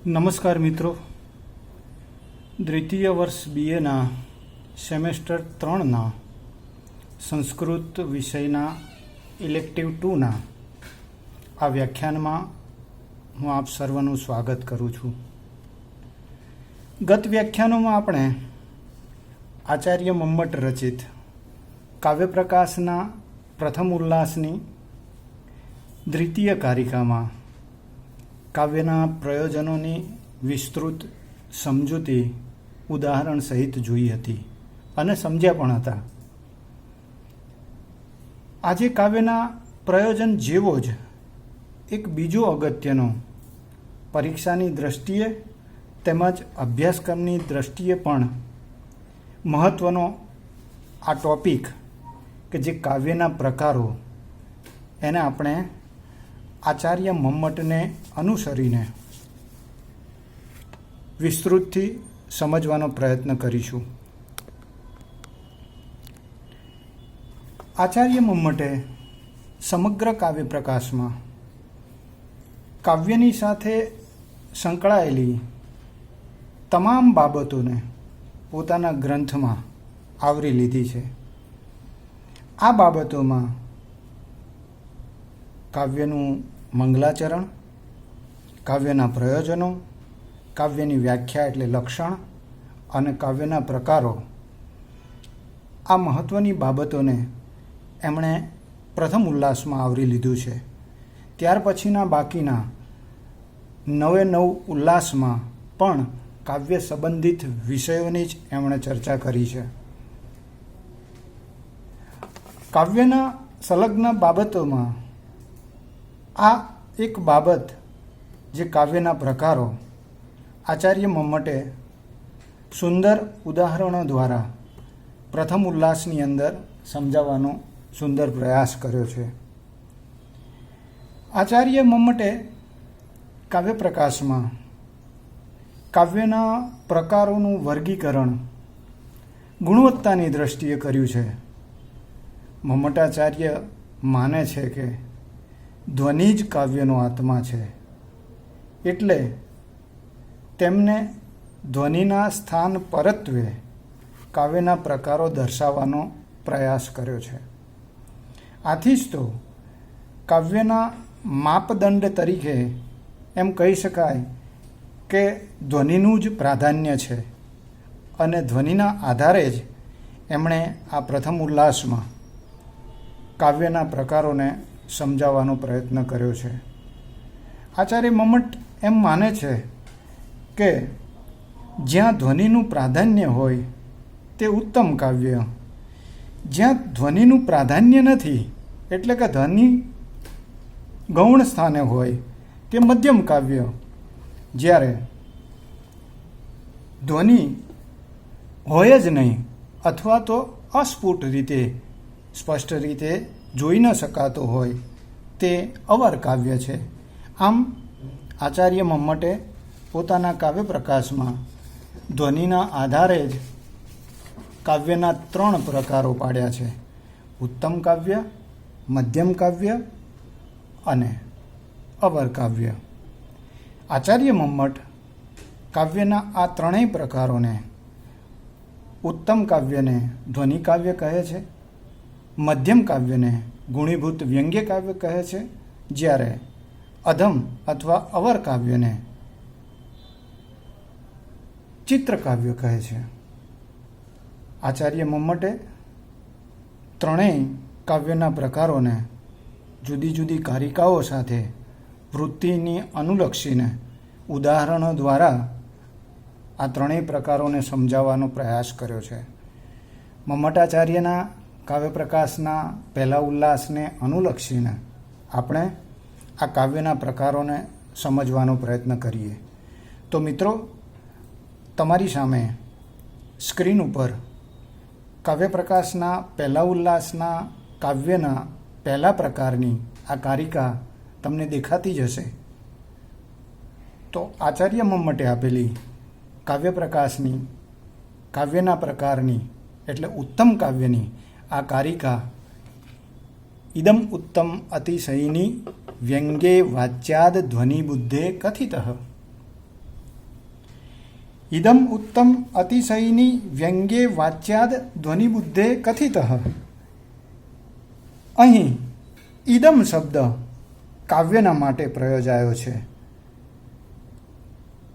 નમસ્કાર મિત્રો, દ્વિતીય વર્ષ બીએના સેમેસ્ટર 3ના સંસ્કૃત વિષયના ઇલેક્ટિવ 2ના આ વ્યાખ્યાનમાં હું આપ સર્વનું સ્વાગત કરું છું. ગત વ્યાખ્યાનોમાં આપણે આચાર્ય મમ્મટ રચિત કાવ્યપ્રકાશના પ્રથમ ઉલ્લાસની દ્વિતીય કારિકામાં કાવ્યના પ્રયોજનોની વિસ્તૃત સમજૂતી ઉદાહરણ સહિત જોઈ હતી અને સમજ્યા પણ હતા. આજે કાવ્યના પ્રયોજન જેવો જ એક બીજો અગત્યનો પરીક્ષાની દૃષ્ટિએ તેમજ અભ્યાસક્રમની દૃષ્ટિએ પણ મહત્ત્વનો આ ટૉપિક કે જે કાવ્યના પ્રકારો એને આપણે આચાર્ય મમ્મટને અનુસરીને વિસ્તૃતથી સમજવાનો પ્રયત્ન કરીશું. આચાર્ય મમ્મટે સમગ્ર કાવ્ય પ્રકાશમાં કાવ્યની સાથે સંકળાયેલી તમામ બાબતોને પોતાના ગ્રંથમાં આવરી લીધી છે. આ બાબતોમાં કાવ્યનું મંગલાચરણ, કાવ્યના પ્રયોજનો, કાવ્યની વ્યાખ્યા એટલે લક્ષણ અને કાવ્યના પ્રકારો, આ મહત્ત્વની બાબતોને એમણે પ્રથમ ઉલ્લાસમાં આવરી લીધું છે. ત્યાર પછીના બાકીના 9 ઉલ્લાસમાં પણ કાવ્ય સંબંધિત વિષયોની જ એમણે ચર્ચા કરી છે. કાવ્યના સંલગ્ન બાબતોમાં આ એક બાબત જે કાવ્યના પ્રકારો આચાર્ય મમ્મટે સુંદર ઉદાહરણો દ્વારા પ્રથમ ઉલ્લાસની અંદર સમજાવવાનો સુંદર પ્રયાસ કર્યો છે. આચાર્ય મમ્મટે કાવ્ય પ્રકાશમાં કાવ્યના પ્રકારોનું વર્ગીકરણ ગુણવત્તાની દૃષ્ટિએ કર્યું છે. મમ્મટાચાર્ય માને છે કે ધ્વનિ જ કાવ્યનો આત્મા છે, એટલે તેમને ધ્વનિના સ્થાન પરત્વે કાવ્યના પ્રકારો દર્શાવવાનો પ્રયાસ કર્યો છે. આથી જ તો કાવ્યના માપદંડ તરીકે એમ કહી શકાય કે ધ્વનિનું જ પ્રાધાન્ય છે અને ધ્વનિના આધારે જ એમણે આ પ્રથમ ઉલ્લાસમાં કાવ્યના પ્રકારોને સમજાવવાનો પ્રયત્ન કર્યો છે. આચાર્ય મમ્મટ એમ માને છે કે જ્યાં ધ્વનિનું પ્રાધાન્ય હોય તે ઉત્તમ કાવ્ય, જ્યાં ધ્વનિનું પ્રાધાન્ય નથી એટલે કે ધ્વનિ ગૌણ સ્થાને હોય તે મધ્યમ કાવ્ય, જ્યારે ધ્વનિ હોય જ નહીં અથવા તો અસ્ફુટ રીતે સ્પષ્ટ રીતે જોઈ ન શકાતો હોય તે અવર કાવ્ય છે. આમ આચાર્ય મમ્મટે પોતાના કાવ્ય પ્રકાશમાં ધ્વનિના આધારે જ કાવ્યના 3 પ્રકારો પાડ્યા છે: ઉત્તમ કાવ્ય, મધ્યમ કાવ્ય અને અવર કાવ્ય. આચાર્ય મમ્મટ કાવ્યના આ 3 પ્રકારોને ઉત્તમ કાવ્યને ધ્વનિ કાવ્ય કહે છે, મધ્યમ કાવ્યને ગુણીભૂત વ્યંગ્ય કાવ્ય કહે છે, જ્યારે અધમ અથવા અવર કાવ્યને ચિત્ર કાવ્ય કહે છે. આચાર્ય મમ્મટે 3 કાવ્યના પ્રકારોને જુદી જુદી કારિકાઓ સાથે વૃત્તિની અનુલક્ષીને ઉદાહરણો દ્વારા આ 3 પ્રકારોને સમજાવવાનો પ્રયાસ કર્યો છે. મમ્મટાચાર્યના કાવ્ય પ્રકાશના પહેલા ઉલ્લાસને અનુલક્ષીને આપણે આ કાવ્યના પ્રકારોને સમજવાનો પ્રયત્ન કરીએ. તો મિત્રો, તમારી સામે સ્ક્રીન ઉપર કાવ્ય પ્રકાશના પહેલા ઉલ્લાસના કાવ્યના પહેલા પ્રકારની આ કારિકા તમને દેખાતી જ હશે. તો આચાર્ય મમ્મટે આપેલી કાવ્ય પ્રકાશની કાવ્યના પ્રકારની એટલે ઉત્તમ કાવ્યની આ કારિકા ઇદમ ઉત્તમ અતિશયની વ્યંગે વાચ્યાદ ધ્વનિ બુદ્ધે કથિતઃ. ઇદમ ઉત્તમ અતિશયની વ્યંગ્યે વાચ્યાદ ધ્વનિબુદ્ધે કથિત. અહીં ઇદમ શબ્દ કાવ્યના માટે પ્રયોજાયો છે.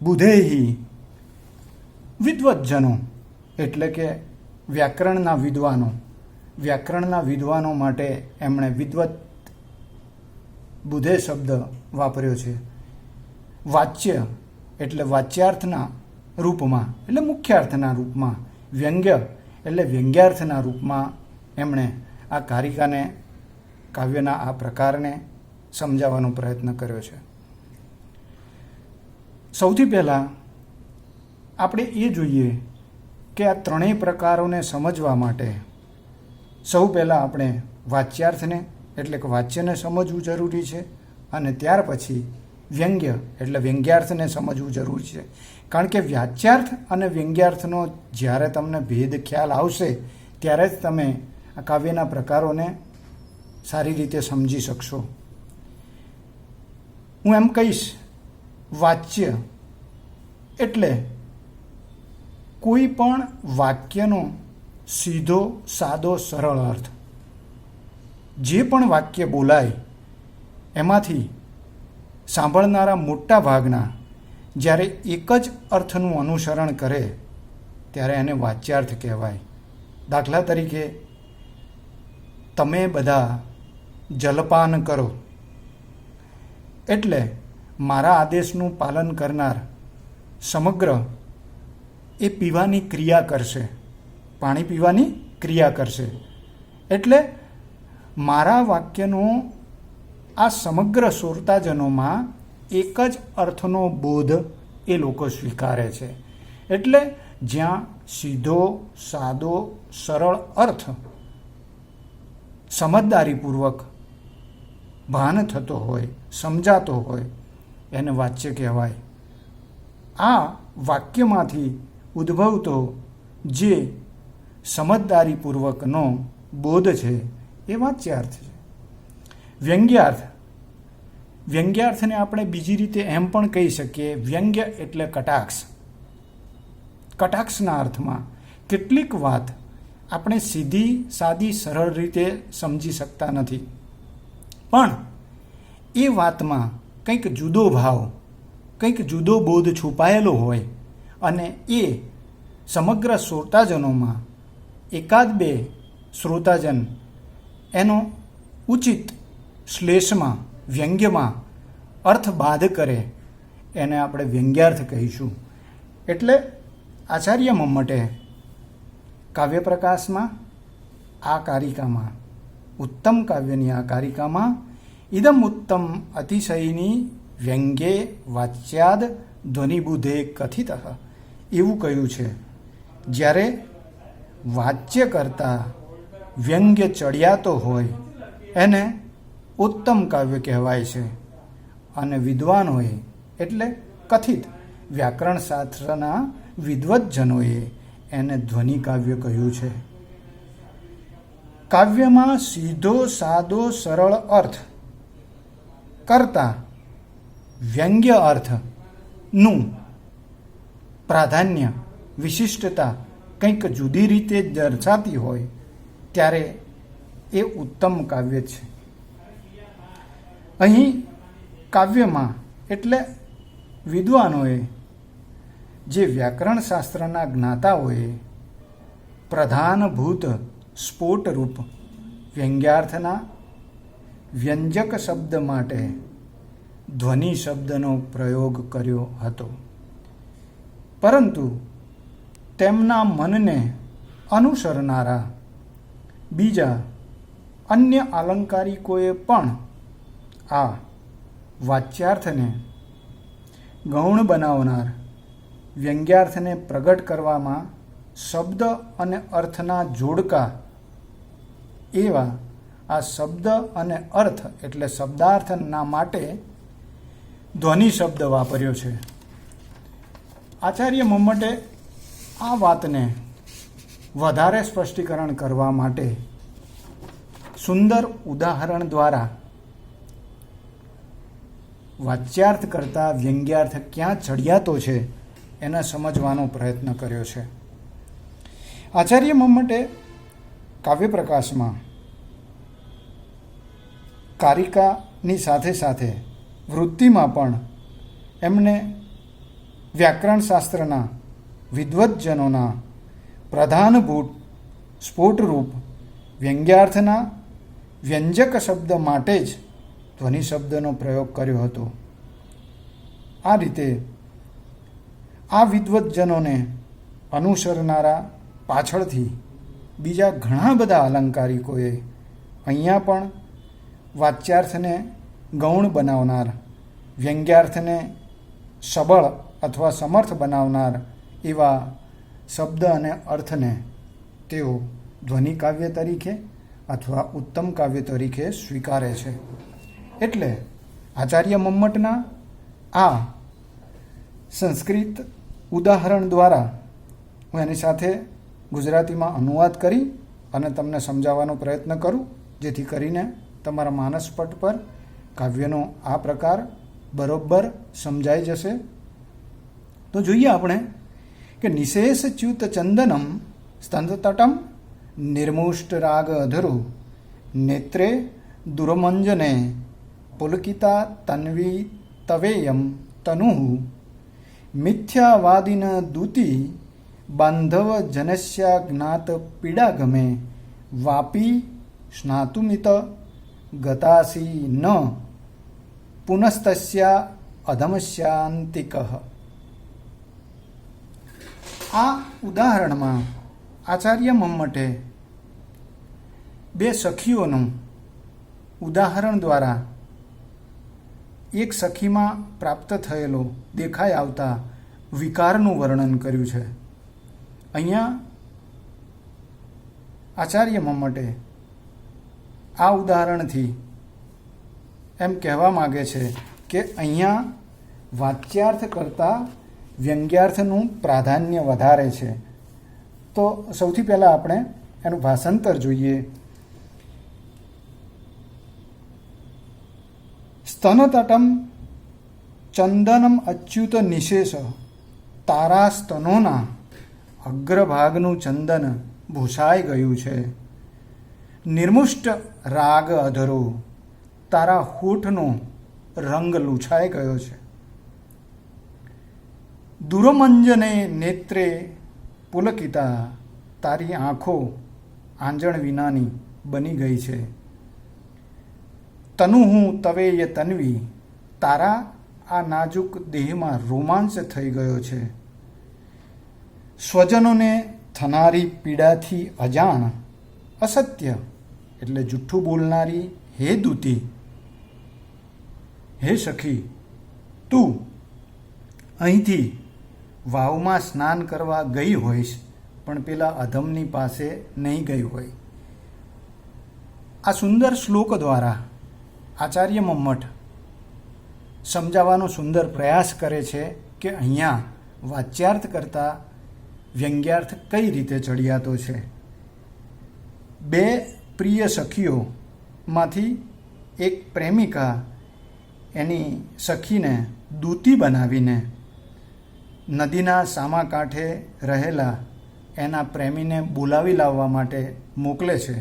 બુધેહી વિદ્વજ્જનો એટલે કે વ્યાકરણના વિદ્વાનો માટે એમણે વિદ્વત બુધે શબ્દ વાપર્યો છે. વાચ્ય એટલે વાચ્યાર્થના રૂપમાં એટલે મુખ્યાર્થના રૂપમાં, વ્યંગ્ય એટલે વ્યંગ્યાર્થના રૂપમાં એમણે આ કાવ્યના આ પ્રકારને સમજાવવાનો પ્રયત્ન કર્યો છે. સૌથી પહેલાં આપણે એ જોઈએ કે આ ત્રણેય પ્રકારોને સમજવા માટે સૌ પહેલાં આપણે વાચ્યાર્થને એટલે કે વાચ્યને સમજવું જરૂરી છે અને ત્યાર પછી વ્યંગ્ય એટલે વ્યંગ્યાર્થને સમજવું જરૂરી છે. કારણ કે વાચ્યાર્થ અને વ્યંગ્યાર્થનો જ્યારે તમને ભેદ ખ્યાલ આવશે ત્યારે જ તમે આ કાવ્યના પ્રકારોને સારી રીતે સમજી શકશો. હું એમ કહીશ, વાચ્ય એટલે કોઈ પણ વાક્યનો સીધો સાદો સરળ અર્થ. જે પણ વાક્ય બોલાય એમાંથી સાંભળનારા મોટા ભાગના જ્યારે એક જ અર્થનું અનુસરણ કરે ત્યારે એને વાચ્યાર્થ કહેવાય. દાખલા તરીકે, તમે બધા જલપાન કરો એટલે મારા આદેશનું પાલન કરનાર સમગ્ર એ પીવાની ક્રિયા કરશે, પાણી પીવાની ક્રિયા કરશે. એટલે મારા વાક્યનો આ સમગ્ર શ્રોતાજનોમાં એક જ અર્થનો બોધ એ લોકો સ્વીકારે છે. એટલે જ્યાં સીધો સાદો સરળ અર્થ સમજદારીપૂર્વક ભાન થતો હોય, સમજાતો હોય, એને વાચ્ય કહેવાય. આ વાક્યમાંથી ઉદ્ભવતો જે સમજદારીપૂર્વકનો બોધ છે એ વાચ્યાર્થ છે. વ્યંગ્યાર્થને આપણે બીજી રીતે એમ પણ કહી શકીએ, વ્યંગ્ય એટલે કટાક્ષ. કટાક્ષના અર્થમાં કેટલીક વાત આપણે સીધી સાદી સરળ રીતે સમજી શકતા નથી, પણ એ વાતમાં કંઈક જુદો ભાવ, કંઈક જુદો બોધ છુપાયેલો હોય અને એ સમગ્ર શ્રોતાજનોમાં એકાદ બે શ્રોતાજન એનો ઉચિત શ્લેષમાં, વ્યંગ્યમાં અર્થ બાધ કરે એને આપણે વ્યંગ્યાર્થ કહીશું. એટલે આચાર્ય મમ્મટે કાવ્યપ્રકાશમાં આ કારિકામાં, ઉત્તમ કાવ્યની આ કારિકામાં ઇદમ ઉત્તમ અતિશયની વ્યંગ્યે વાચ્યાદ ધ્વનિબુધે કથિત એવું કહ્યું છે. જ્યારે વાચ્ય કરતાં વ્યંગ્ય ચડિયાતો હોય એને ઉત્તમ કાવ્ય કહેવાય છે. અને વિદ્વાનોએ એટલે કથિત વ્યાકરણ શાસ્ત્રના વિદ્વજ્જનોએ એને ધ્વનિ કાવ્ય કહ્યું છે. કાવ્યમાં સીધો સાદો સરળ અર્થ કરતાં વ્યંગ્ય અર્થનું પ્રાધાન્ય, વિશિષ્ટતા કંઈક જુદી રીતે દર્શાતી હોય ત્યારે એ ઉત્તમ કાવ્ય છે. અહીં કાવ્યમાં એટલે વિદ્વાનોએ, જે વ્યાકરણ શાસ્ત્રના જ્ઞાતાઓએ પ્રધાનભૂત સ્ફોટરૂપ વ્યંગ્યાર્થના વ્યંજક શબ્દ માટે ધ્વનિ શબ્દનો પ્રયોગ કર્યો હતો. પરંતુ તેમના મનને અનુસરનારા બીજા અન્ય આલંકારિકોએ પણ આ વાચ્યાર્થને ગૌણ બનાવનાર વ્યંગ્યાર્થને પ્રગટ કરવામાં શબ્દ અને અર્થના જોડકા એવા આ શબ્દ અને અર્થ એટલે શબ્દાર્થના માટે ધ્વનિ શબ્દ વાપર્યો છે. આચાર્ય મમ્મટે આ વાતને વધારે સ્પષ્ટીકરણ કરવા માટે સુંદર ઉદાહરણ દ્વારા વાચ્યાર્થ કરતાં વ્યંગ્યાર્થ ક્યાં ચડિયાતો છે એને સમજવાનો પ્રયત્ન કર્યો છે. આચાર્ય મમ્મટે કાવ્યપ્રકાશમાં કારિકાની સાથે સાથે વૃત્તિમાં પણ એમને વ્યાકરણ શાસ્ત્રના વિદ્વત્જનોના પ્રધાનભૂત સ્ફોટરૂપ વ્યંગ્યાર્થના વ્યંજક શબ્દ માટે જ ધ્વનિ શબ્દનો પ્રયોગ કર્યો હતો. આ રીતે આ વિદ્વત્જનોને અનુસરનારા પાછળથી બીજા ઘણા બધા અલંકારિકોએ અહીંયા પણ વાચ્યાર્થને ગૌણ બનાવનાર, વ્યંગ્યાર્થને સબળ અથવા સમર્થ બનાવનાર એવા શબ્દ અને અર્થને તેઓ ધ્વનિ કાવ્ય તરીકે અથવા ઉત્તમ કાવ્ય તરીકે સ્વીકારે છે. એટલે આચાર્ય મમ્મટના આ સંસ્કૃત ઉદાહરણ દ્વારા હું એની સાથે ગુજરાતીમાં અનુવાદ કરી અને તમને સમજાવવાનો પ્રયત્ન કરું, જેથી કરીને તમારા માનસપટ પર કાવ્યનો આ પ્રકાર બરોબર સમજાઈ જશે. તો જોઈએ આપણે કે નિશેષ ચ્યુત ચંદનમ સ્તંતતટમ નિર્મુષ્ટ રાગ અધરો નેત્રે દુરમંજને પુલકિતા તન્વી તવેયમ તનુ મિથ્યાવાદિન દૂતી બાંધવ જનસ્યા જ્ઞાત પીડાગમે વાપી સ્નાતુમિત ગતાસી ન પુનસ્તસ્યા અધમશ્યાંતિક. આ ઉદાહરણમાં આચાર્ય મમ્મટે બે સખીઓનું ઉદાહરણ દ્વારા એક સખીમાં પ્રાપ્ત થયેલો દેખાઈ આવતા વિકારનું વર્ણન કર્યું છે. અહીંયા આચાર્ય મમ્મટે આ ઉદાહરણથી એમ કહેવા માગે છે કે અહીંયા વાચ્યાર્થ કરતાં વ્યંગ્યાર્થનું પ્રાધાન્ય વધારે છે. તો સૌથી પહેલાં આપણે એનું ભાષાંતર જોઈએ. સ્તનતટમ ચંદનમ અચ્યુત નિશેષ. તારા સ્તનોના અગ્રભાગનું ચંદન ભૂસાઈ ગયું છે. નિર્મુષ્ટ રાગ અધરો. તારા હોઠનો રંગ લૂછાઈ ગયો છે. દુરમંજને નેત્રે પુલકિતા. તારી આંખો આંજણ વિનાની બની ગઈ છે. તનુહુ તવેય તન્વી. તારા આ નાજુક દેહમાં રોમાંચ થઈ ગયો છે. સ્વજનોને થનારી પીડાથી અજાણ. અસત્ય એટલે જુઠ્ઠું બોલનારી હે દૂતી. હે સખી, તું અહીંથી વાવમાં સ્નાન કરવા ગઈ હોઈશ, પણ પેલા અધમની પાસે નહીં ગઈ હોય. આ સુંદર શ્લોક દ્વારા આચાર્ય મમ્મટ સમજાવવાનો સુંદર પ્રયાસ કરે છે કે અહીંયા વાચ્યાર્થ કરતાં વ્યંગ્યાર્થ કઈ રીતે ચડિયાતો છે. બે પ્રિય સખીઓમાંથી એક પ્રેમિકા એની સખીને દૂતી બનાવીને નદીના સામા કાંઠે રહેલા એના પ્રેમીને બોલાવી લાવવા માટે મોકલે છે.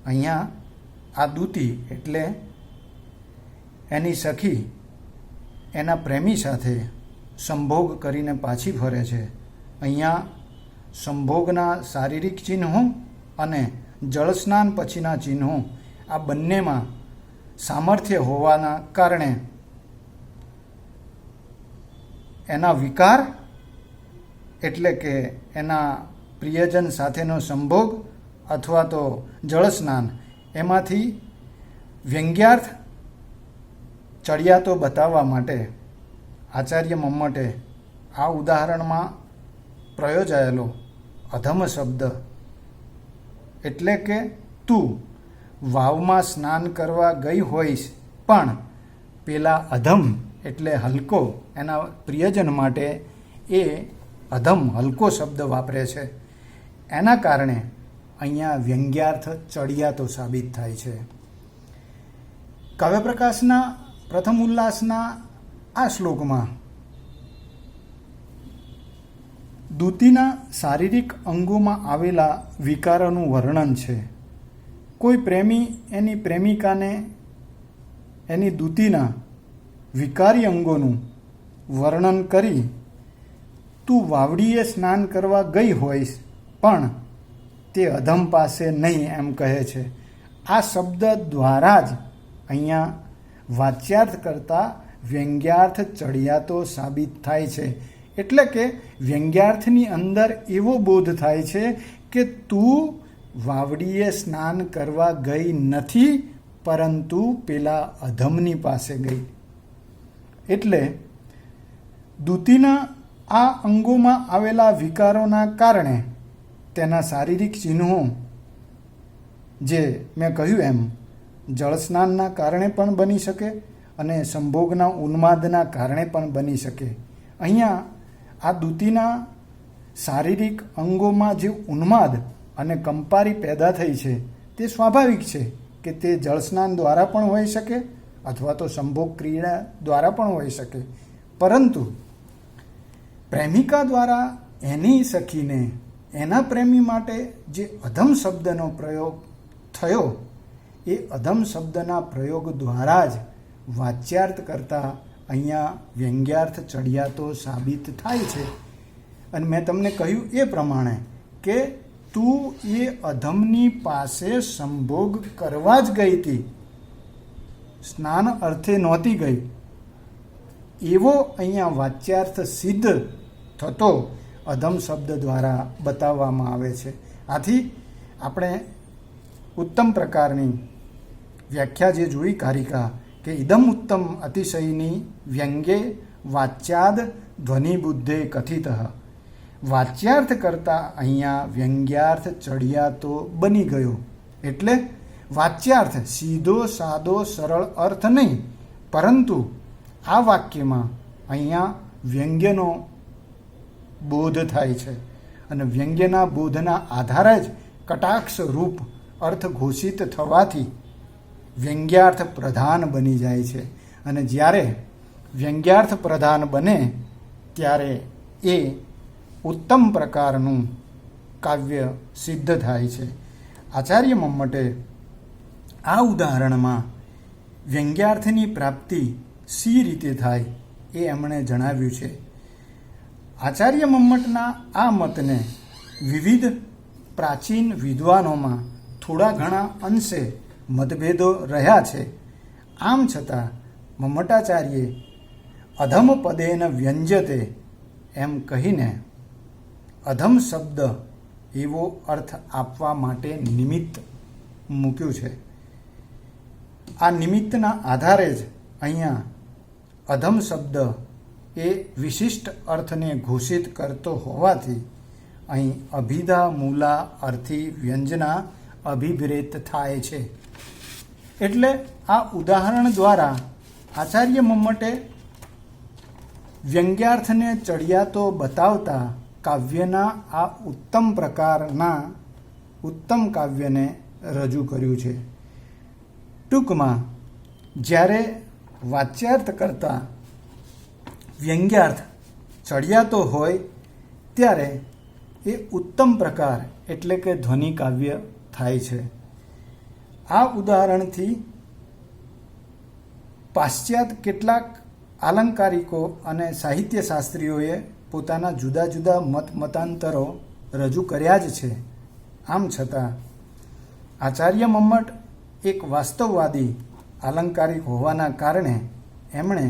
અહીંયા આ દૂતી એટલે એની સખી એના પ્રેમી સાથે સંભોગ કરીને પાછી ફરે છે. અહીંયા સંભોગના શારીરિક ચિહ્નો અને જળસ્નાન પછીના ચિહ્નો આ બંનેમાં સામર્થ્ય હોવાના કારણે એના વિકાર એટલે કે એના પ્રિયજન સાથેનો સંભોગ અથવા તો જળસ્નાન એમાંથી વ્યંગ્યાર્થ ચડિયાતો બતાવવા માટે આચાર્ય મમ્મટે આ ઉદાહરણમાં પ્રયોજાયેલો અધમ શબ્દ એટલે કે તું વાવમાં સ્નાન કરવા ગઈ હોઈશ, પણ પેલા અધમ એટલે હલકો એના પ્રિયજન માટે એ અધમ હલકો શબ્દ વાપરે છે. એના કારણે અહીંયા વ્યંગ્યાર્થ ચડિયાતો સાબિત થાય છે. કાવ્યપ્રકાશના પ્રથમ ઉલ્લાસના આ શ્લોકમાં દૂતીના શારીરિક અંગોમાં આવેલા વિકારોનું વર્ણન છે. કોઈ પ્રેમી એની પ્રેમિકાને એની દૂતીના વિકારી અંગોનું વર્ણન કરી, તું વાવડીએ સ્નાન કરવા ગઈ હોઈશ પણ તે અધમ પાસે નહીં, એમ કહે છે. આ શબ્દ દ્વારા જ અહીંયા વાચ્યાર્થ કરતાં વ્યંગ્યાર્થ ચડિયાતો સાબિત થાય છે. એટલે કે વ્યંગ્યાર્થની અંદર એવો બોધ થાય છે કે તું વાવડીએ સ્નાન કરવા ગઈ નથી, પરંતુ પેલા અધમની પાસે ગઈ. એટલે દૂતીના આ અંગોમાં આવેલા વિકારોના કારણે તેના શારીરિક ચિહ્નો, જે મેં કહ્યું એમ, જળસ્નાનના કારણે પણ બની શકે અને સંભોગના ઉન્માદના કારણે પણ બની શકે. અહીંયા આ દૂતીના શારીરિક અંગોમાં જે ઉન્માદ અને કંપારી પેદા થઈ છે તે સ્વાભાવિક છે કે તે જળસ્નાન દ્વારા પણ હોઈ શકે અથવા તો સંભોગ ક્રિયા દ્વારા પણ હોઈ શકે. પરંતુ પ્રેમિકા દ્વારા એની સખીને એના પ્રેમી માટે જે અધમ શબ્દનો પ્રયોગ થયો, એ અધમ શબ્દના પ્રયોગ દ્વારા જ વાચ્યાર્થ કરતાં અહીંયા વ્યંગ્યાર્થ ચડિયાતો સાબિત થાય છે. અને મેં તમને કહ્યું એ પ્રમાણે કે તું એ અધમની પાસે સંભોગ કરવા જ ગઈ હતી, સ્નાન અર્થે નહોતી ગઈ, એવો અહીંયા વાચ્યાર્થ સિદ્ધ થતો અધમ શબ્દ દ્વારા બતાવવામાં આવે છે. આથી આપણે ઉત્તમ પ્રકારની વ્યાખ્યા જે જોઈ કારિકા કે ઇદમ ઉત્તમ અતિશયની વ્યંગ્યે વાચ્યાદ ધ્વનિ બુદ્ધે કથિત, વાચ્યાર્થ કરતાં અહીંયા વ્યંગ્યાર્થ ચડિયાતો બની ગયો. એટલે વાચ્યાર્થ સીધો સાદો સરળ અર્થ નહીં, પરંતુ આ વાક્યમાં અહીંયા વ્યંગ્યનો બોધ થાય છે અને વ્યંગ્યના બોધના આધારે જ કટાક્ષ રૂપ અર્થ ઘોષિત થવાથી વ્યંગ્યાર્થ પ્રધાન બની જાય છે. અને જ્યારે વ્યંગ્યાર્થ પ્રધાન બને ત્યારે એ ઉત્તમ પ્રકારનું કાવ્ય સિદ્ધ થાય છે. આચાર્ય મમ્મટે આ ઉદાહરણમાં વ્યંગ્યાર્થની પ્રાપ્તિ સી રીતે થાય એ એમણે જણાવ્યું છે. આચાર્ય મમ્મટના આ મતને વિવિધ પ્રાચીન વિદ્વાનોમાં થોડા ઘણા અંશે મતભેદો રહ્યા છે. આમ છતાં મમ્મટાચાર્યે અધમ પદેન વ્યંજતે એમ કહીને અધમ શબ્દ એવો અર્થ આપવા માટે નિમિત્ત મૂક્યું છે. આ નિમિત્તના આધારે જ અહીંયા અધમ શબ્દ એ વિશિષ્ટ અર્થને ઘોષિત કરતો હોવાથી અહીં અભિધા મૂલા અર્થી વ્યંજના અભિપ્રેત થાય છે. એટલે આ ઉદાહરણ દ્વારા આચાર્ય મમ્મટે વ્યંગ્યાર્થને ચડિયાતો બતાવતા કાવ્યના આ ઉત્તમ પ્રકારના ઉત્તમ કાવ્યને રજૂ કર્યું છે. ટૂંકમાં જ્યારે વાચ્યાર્થ કરતાં વ્યંગ્યાર્થ ચડિયાતો હોય ત્યારે એ ઉત્તમ પ્રકાર એટલે કે ધ્વનિ કાવ્ય થાય છે. આ ઉદાહરણથી પાશ્ચાત કેટલાક આલંકારિકો અને સાહિત્યશાસ્ત્રીઓએ પોતાના જુદા જુદા મતાંતરો રજૂ કર્યા જ છે. આમ છતાં આચાર્ય મમ્મટ એક વાસ્તવવાદી આલંકારિક હોવાના કારણે એમણે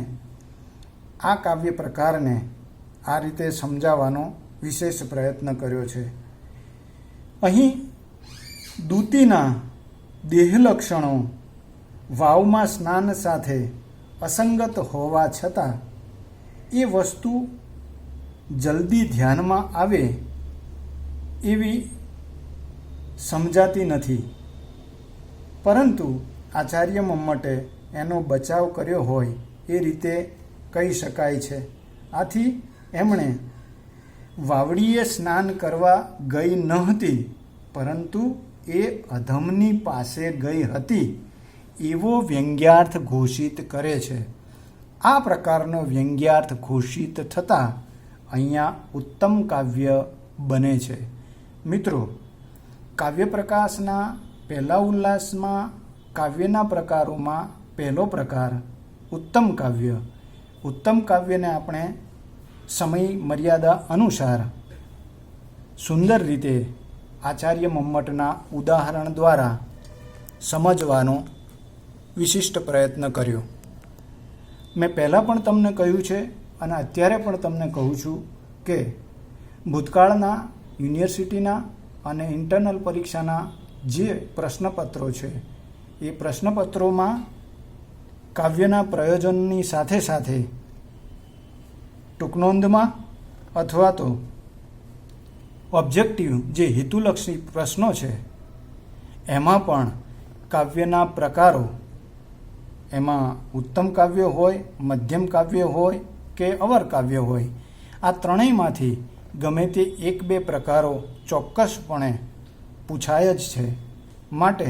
આ કાવ્ય પ્રકારને આ રીતે સમજાવવાનો વિશેષ પ્રયત્ન કર્યો છે. અહીં દૂતીના દેહલક્ષણો વાવમાં સ્નાન સાથે અસંગત હોવા છતાં એ વસ્તુ જલ્દી ધ્યાનમાં આવે એવી સમજાતી નથી, પરંતુ આચાર્ય મમ્મટે એનો બચાવ કર્યો હોય એ રીતે કહી શકાય છે. આથી એમણે વાવડીએ સ્નાન કરવા ગઈ ન હતી, પરંતુ એ અધમની પાસે ગઈ હતી એવો વ્યંગ્યાર્થ ઘોષિત કરે છે. આ પ્રકારનો વ્યંગ્યાર્થ ઘોષિત થતાં અહીંયા ઉત્તમ કાવ્ય બને છે. મિત્રો, કાવ્ય પ્રકાશના પહેલા ઉલ્લાસમાં કાવ્યના પ્રકારોમાં પહેલો પ્રકાર ઉત્તમ કાવ્ય. ઉત્તમ કાવ્યને આપણે સમય મર્યાદા અનુસાર સુંદર રીતે આચાર્ય મમ્મટના ઉદાહરણ દ્વારા સમજવાનો વિશિષ્ટ પ્રયત્ન કર્યો. મેં પહેલાં પણ તમને કહ્યું છે અને અત્યારે પણ તમને કહું છું કે ભૂતકાળના યુનિવર્સિટીના અને ઇન્ટરનલ પરીક્ષાના જે પ્રશ્નપત્રો છે એ પ્રશ્નપત્રોમાં કાવ્યના પ્રયોજનની સાથે સાથે ટૂંકનોંધમાં અથવા તો ઓબ્જેક્ટિવ જે હેતુલક્ષી પ્રશ્નો છે એમાં પણ કાવ્યના પ્રકારો, એમાં ઉત્તમ કાવ્ય હોય, મધ્યમ કાવ્ય હોય કે અવર કાવ્ય હોય, આ ત્રણેયમાંથી ગમે તે એક બે પ્રકારો ચોક્કસપણે પૂછાય જ છે. માટે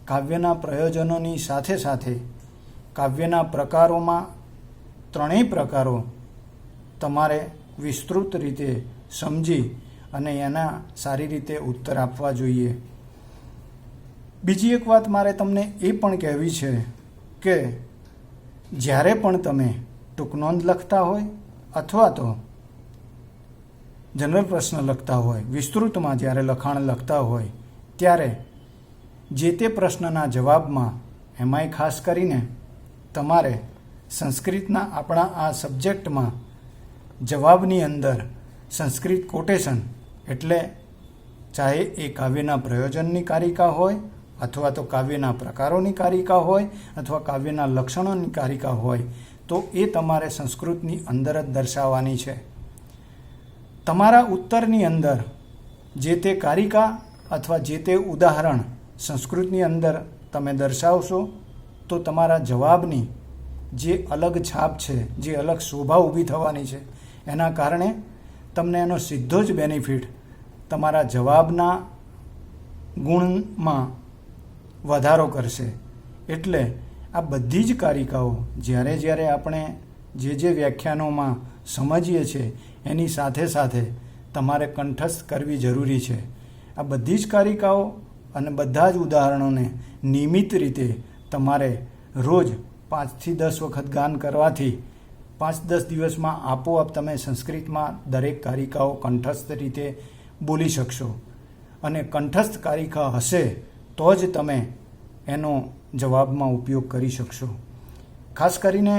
કાવ્યના પ્રયોજનોની સાથે સાથે કાવ્યના પ્રકારોમાં ત્રણેય પ્રકારો તમારે વિસ્તૃત રીતે સમજી અને એના સારી રીતે ઉત્તર આપવા જોઈએ. બીજી એક વાત મારે તમને એ પણ કહેવી છે કે જ્યારે પણ તમે ટૂંકનોંધ લખતા હોય અથવા તો જનરલ પ્રશ્ન લખતા હોય, વિસ્તૃતમાં જ્યારે લખાણ લખતા હોય ત્યારે જે તે પ્રશ્નના જવાબમાં, એમાંય ખાસ કરીને તમારે સંસ્કૃતના આપણા આ સબ્જેક્ટમાં જવાબની અંદર સંસ્કૃત કોટેશન, એટલે ચાહે એ કાવ્યના પ્રયોજનની કારિકા હોય અથવા તો કાવ્યના પ્રકારોની કારિકા હોય અથવા કાવ્યના લક્ષણોની કારિકા હોય, તો એ તમારે સંસ્કૃતની અંદર જ દર્શાવવાની છે. તમારા ઉત્તરની અંદર જે તે કારિકા અથવા જે તે ઉદાહરણ સંસ્કૃતની અંદર તમે દર્શાવશો તો તમારા જવાબની જે અલગ છાપ છે, જે અલગ શોભા ઊભી થવાની છે, એના કારણે તમને એનો સીધો જ બેનિફિટ તમારા જવાબના ગુણમાં વધારો કરશે. એટલે આ બધી જ કારિકાઓ જ્યારે આપણે જે વ્યાખ્યાનોમાં સમજીએ છીએ એની સાથે સાથે તમારે કંઠસ્થ કરવી જરૂરી છે. આ બધી જ કારિકાઓ અને બધા જ ઉદાહરણોને નિયમિત રીતે તમારે રોજ 5 થી 10 વખત ગાન કરવાથી 5-10 દિવસમાં આપોઆપ તમે સંસ્કૃતમાં દરેક કારિકાઓ કંઠસ્થ રીતે બોલી શકશો. અને કંઠસ્થ કારિકા હશે તો જ તમે એનો જવાબમાં ઉપયોગ કરી શકશો. ખાસ કરીને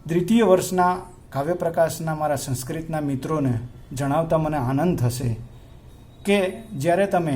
દ્વિતીય વર્ષના કાવ્ય પ્રકાશના મારા સંસ્કૃતના મિત્રોને જણાવતા મને આનંદ થશે કે જ્યારે તમે